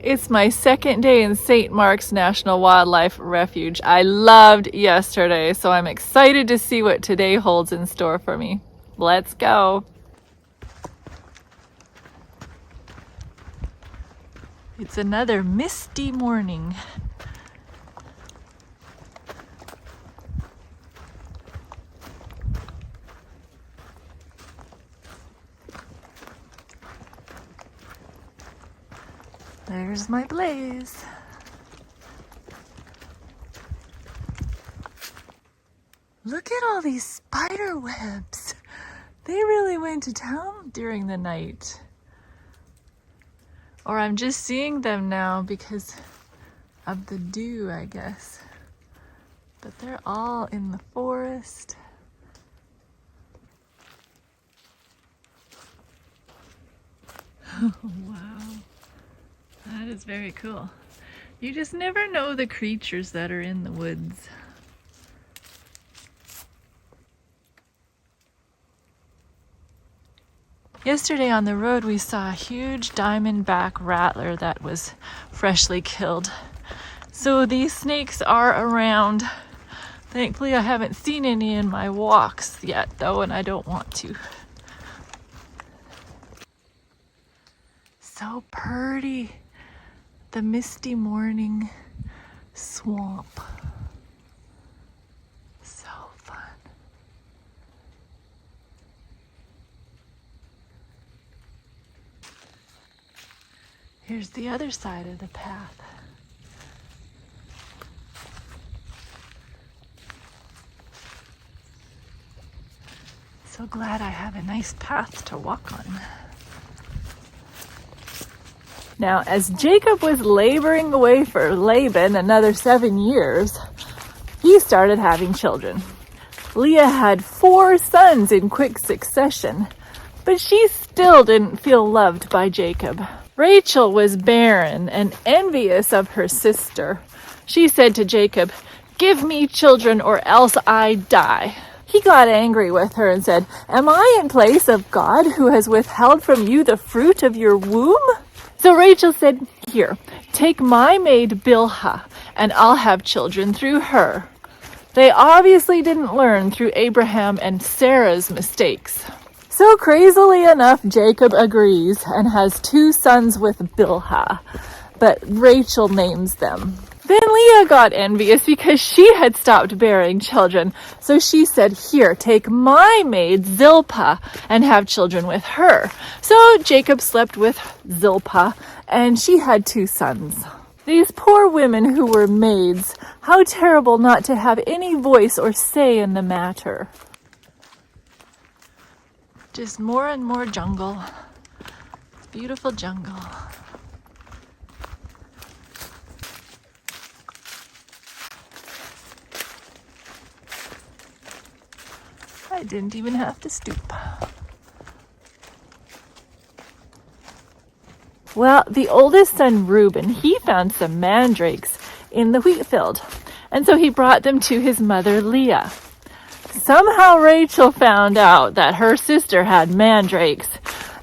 It's my second day in St. Mark's National Wildlife Refuge. I loved yesterday, so I'm excited to see what today holds in store for me. Let's go. It's another misty morning. There's my blaze. Look at all these spider webs. They really went to town during the night. Or I'm just seeing them now because of the dew, I guess. But they're all in the forest. Oh, wow. That is very cool. You just never know the creatures that are in the woods. Yesterday on the road we saw a huge diamondback rattler that was freshly killed. So these snakes are around. Thankfully I haven't seen any in my walks yet though, and I don't want to. So pretty. The misty morning swamp. So fun. Here's the other side of the path. So glad I have a nice path to walk on. Now, as Jacob was laboring away for Laban another 7 years, he started having children. Leah had 4 sons in quick succession, but she still didn't feel loved by Jacob. Rachel was barren and envious of her sister. She said to Jacob, "Give me children or else I die." He got angry with her and said, "Am I in place of God who has withheld from you the fruit of your womb?" So Rachel said, "Here, take my maid Bilhah, and I'll have children through her." They obviously didn't learn through Abraham and Sarah's mistakes. So crazily enough, Jacob agrees and has 2 sons with Bilhah, but Rachel names them. Then Leah got envious because she had stopped bearing children. So she said, "Here, take my maid Zilpah and have children with her." So Jacob slept with Zilpah and she had 2 sons. These poor women who were maids, how terrible not to have any voice or say in the matter. Just more and more jungle. Beautiful jungle. I didn't even have to stoop. Well, the oldest son, Reuben, he found some mandrakes in the wheat field, and so he brought them to his mother, Leah. Somehow Rachel found out that her sister had mandrakes,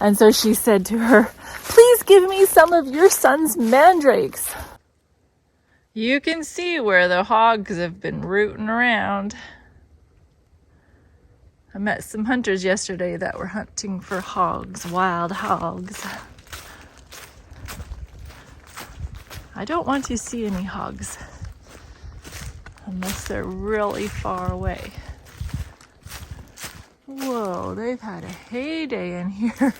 and so she said to her, "Please give me some of your son's mandrakes." You can see where the hogs have been rooting around. I met some hunters yesterday that were hunting for hogs, wild hogs. I don't want to see any hogs unless they're really far away. Whoa, they've had a heyday in here.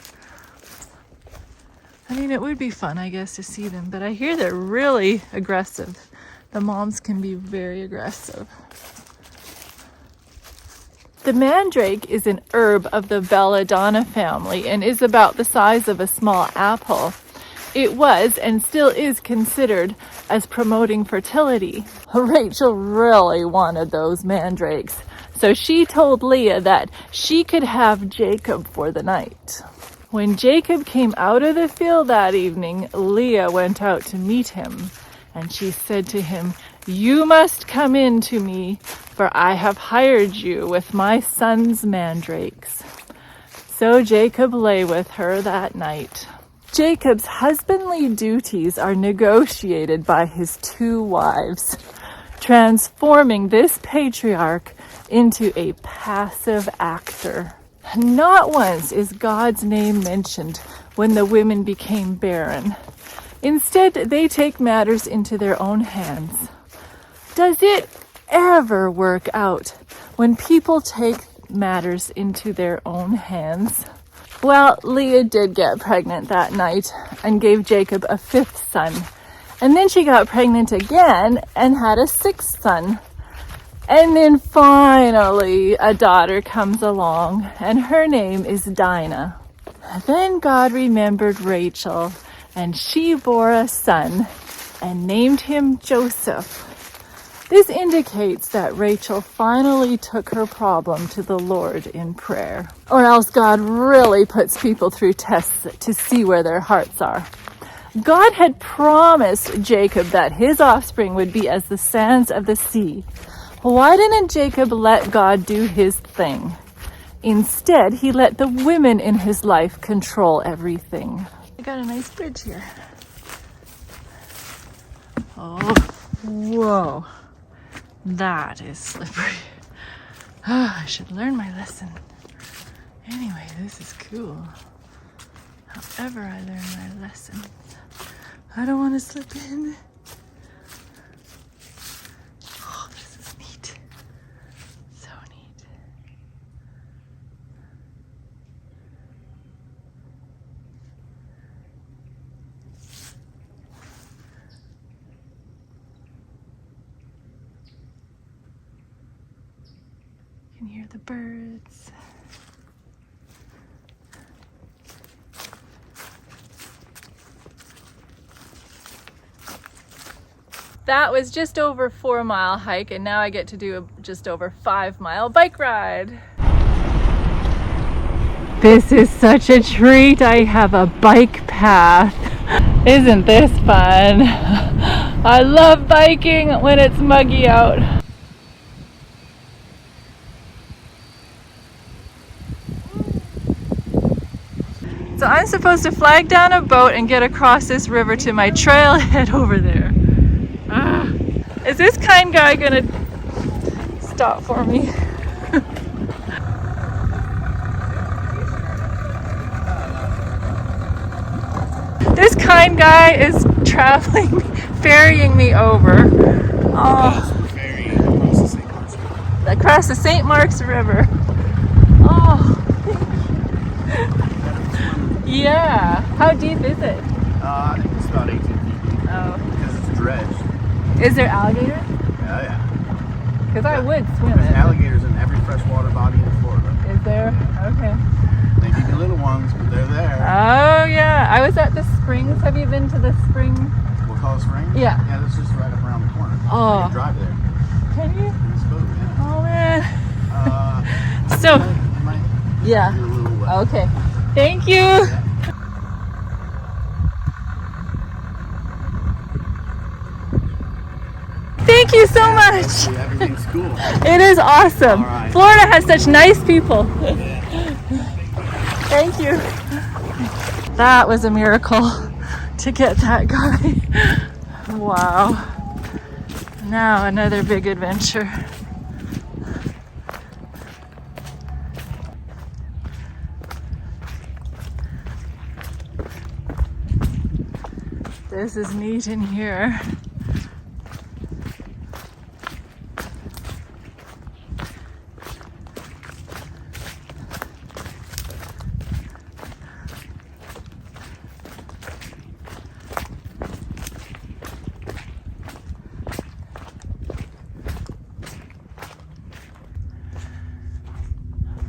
I mean, it would be fun, I guess, to see them, but I hear they're really aggressive. The moms can be very aggressive. The mandrake is an herb of the belladonna family and is about the size of a small apple. It was and still is considered as promoting fertility. Rachel really wanted those mandrakes, so she told Leah that she could have Jacob for the night. When Jacob came out of the field that evening, Leah went out to meet him, and she said to him, "You must come in to me, for I have hired you with my son's mandrakes." So Jacob lay with her that night. Jacob's husbandly duties are negotiated by his 2 wives, transforming this patriarch into a passive actor. Not once is God's name mentioned when the women became barren. Instead, they take matters into their own hands. Does it ever work out when people take matters into their own hands? Well, Leah did get pregnant that night and gave Jacob a 5th son. And then she got pregnant again and had a 6th son. And then finally a daughter comes along, and her name is Dinah. Then God remembered Rachel, and she bore a son and named him Joseph. This indicates that Rachel finally took her problem to the Lord in prayer. Or else God really puts people through tests to see where their hearts are. God had promised Jacob that his offspring would be as the sands of the sea. Why didn't Jacob let God do his thing? Instead, he let the women in his life control everything. I got a nice bridge here. Oh, whoa. That is slippery. Oh, I should learn my lesson. Anyway, this is cool. However I learn my lesson, I don't want to slip in. Oh, this is neat. So neat. You can hear the birds. That was just over 4-mile hike, and now I get to do a just over 5-mile bike ride. This is such a treat. I have a bike path. Isn't this fun? I love biking when it's muggy out. So I'm supposed to flag down a boat and get across this river to my trailhead over there. Is this kind guy gonna stop for me? This kind guy is traveling, ferrying me over. Oh, across the St. Mark's River. Oh, yeah. How deep is it? I think it's about 18 feet. Oh. Because it's dredged. Is there alligators? Oh, yeah. Because I would swim There's it. alligators in every freshwater body in Florida. Is there? Okay. They may be little ones, but they're there. Oh, yeah. I was at the springs. Have you been to the spring? We'll call it Springs? Yeah. Yeah, that's just right up around the corner. Oh. You can drive there. Can you? In this boat, yeah. Oh, man. So, You might yeah. be a little wet. Okay. Thank you. Yeah. Thank you so much. Hopefully everything's cool. It is awesome. All right. Florida has such nice people. Yeah. Thank you. That was a miracle to get that guy. Wow. Now another big adventure. This is neat in here.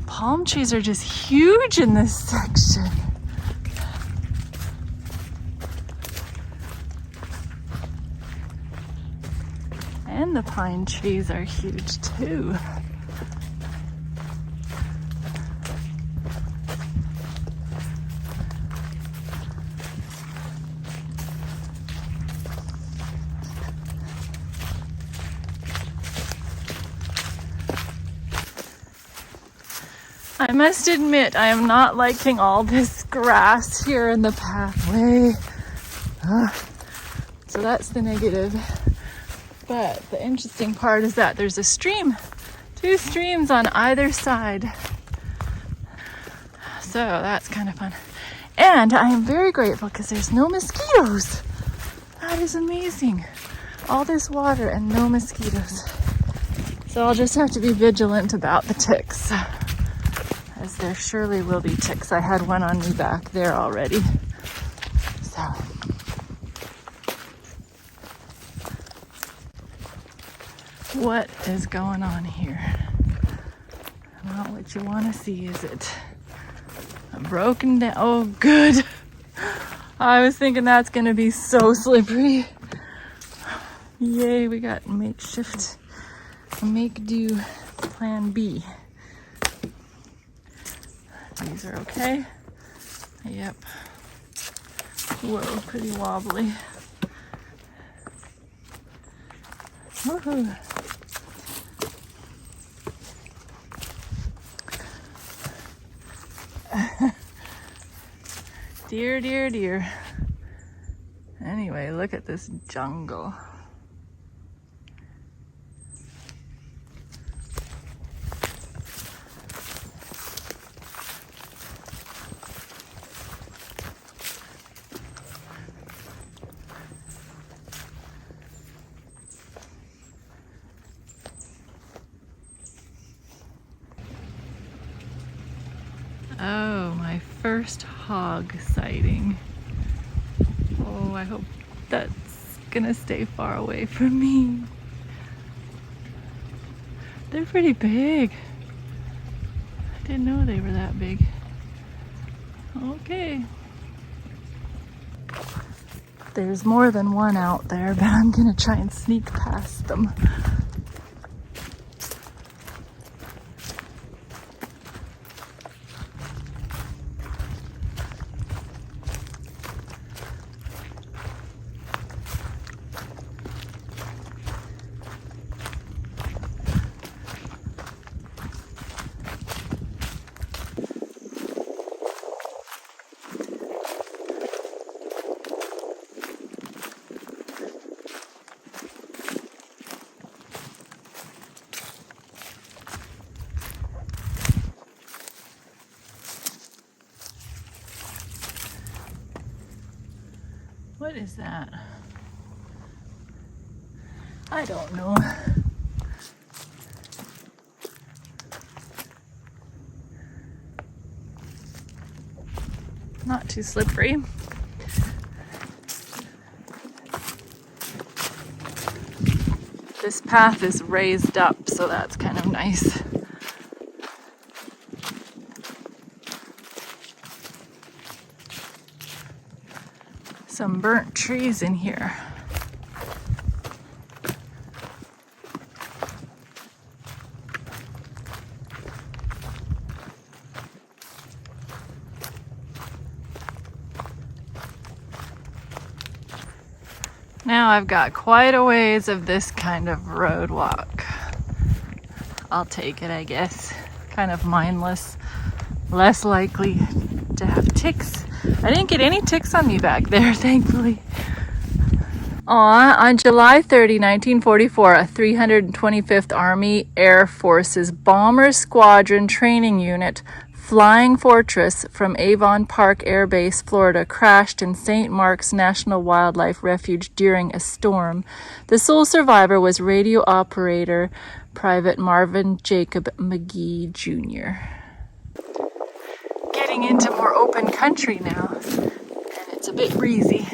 Palm trees are just huge in this section. And the pine trees are huge too. I must admit, I am not liking all this grass here in the pathway. So that's the negative. But the interesting part is that there's a stream, 2 streams on either side. So that's kind of fun. And I am very grateful because there's no mosquitoes. That is amazing. All this water and no mosquitoes. So I'll just have to be vigilant about the ticks, as there surely will be ticks. I had one on me back there already. So what is going on here? Well, what you want to see is it broken down. Oh, good. I was thinking that's going to be so slippery. Yay, we got makeshift, make do plan B. These are okay. Yep. Whoa, pretty wobbly. Woohoo. Dear, dear, dear. Anyway, look at this jungle. Oh, my first hog sighting. Oh, I hope that's gonna stay far away from me. They're pretty big. I didn't know they were that big. Okay. There's more than one out there, but I'm gonna try and sneak past them. What is that? I don't know. Not too slippery. This path is raised up, so that's kind of nice. Some burnt trees in here. Now I've got quite a ways of this kind of road walk. I'll take it, I guess. Kind of mindless, less likely to have ticks. I didn't get any ticks on me back there, thankfully. On July 30, 1944, a 325th Army Air Force's Bomber Squadron Training Unit Flying Fortress from Avon Park Air Base, Florida, crashed in St. Mark's National Wildlife Refuge during a storm. The sole survivor was radio operator Private Marvin Jacob McGee, Jr. Getting into more open country now, and it's a bit breezy.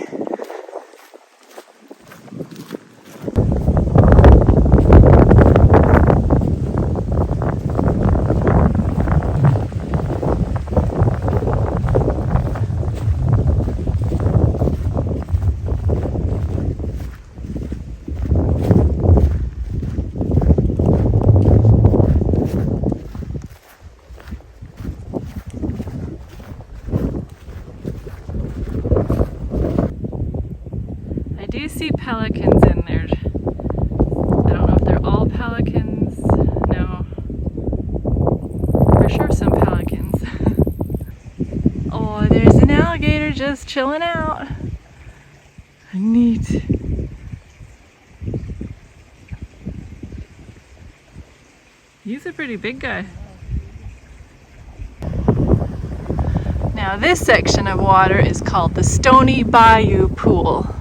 Pelicans in there. I don't know if they're all pelicans. No. For sure some pelicans. Oh, there's here just chilling out. Neat. He's a pretty big guy. Now this section of water is called the Stony Bayou Pool.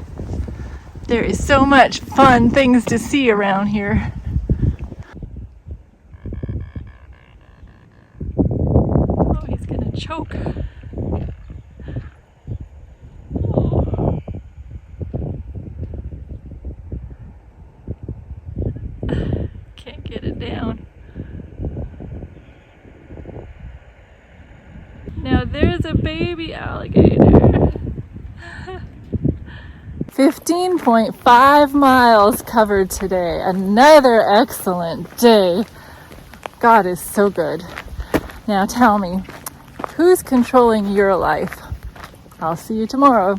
There is so much fun things to see around here. Oh, he's gonna choke. Oh. Can't get it down. Now there's a baby alligator. 15.5 miles covered today. Another excellent day. God is so good. Now tell me, who's controlling your life? I'll see you tomorrow.